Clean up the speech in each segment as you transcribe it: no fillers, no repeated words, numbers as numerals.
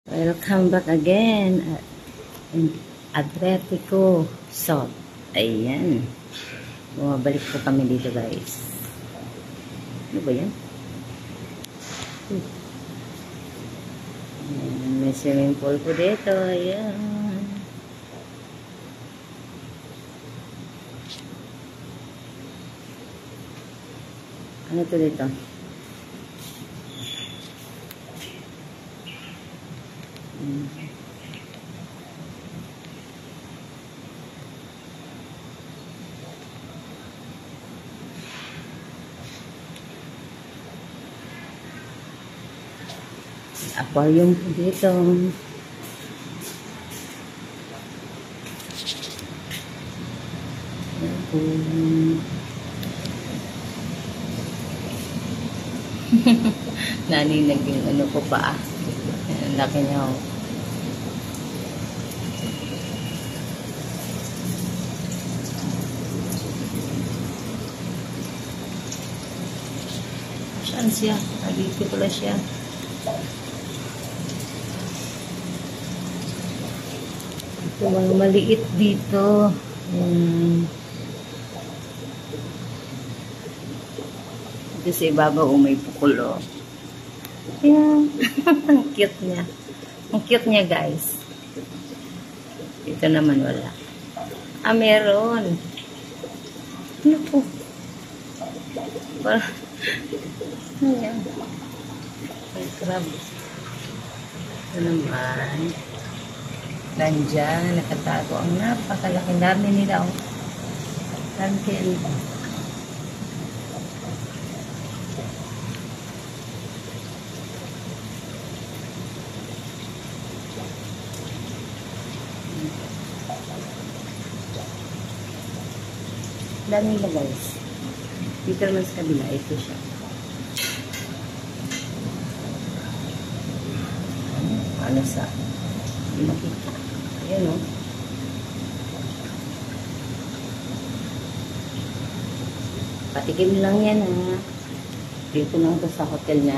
Welcome back again in Atletico Salt. Ayan. Bumabalik po kami dito, guys. Ano ba yan? Ayan, may swimming pool po dito. Ayan. Ano to dito? Aquarium po dito. Naninag yung ano ko pa. Ang laki niya. Saan siya? Nandito pala siya. Ito mga maliit dito. Ito sa ibabaw may pukul. Ayan. Ang cute niya. Ang cute niya, guys. Ito naman wala. Ah, meron. Ano po? Ayan. May crab. Ito naman. Nandiyan, nakatago ang napakalaking dami nila. Lantin. Dami nila, guys. Dito naman sa kabila, ito siya. Ano sa? Hindi makita. Ayan, o. Patikim lang yan, ha. Dito lang ito sa hotel na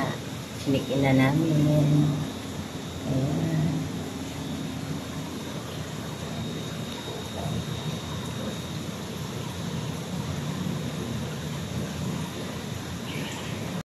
sinikin na namin. Ayan.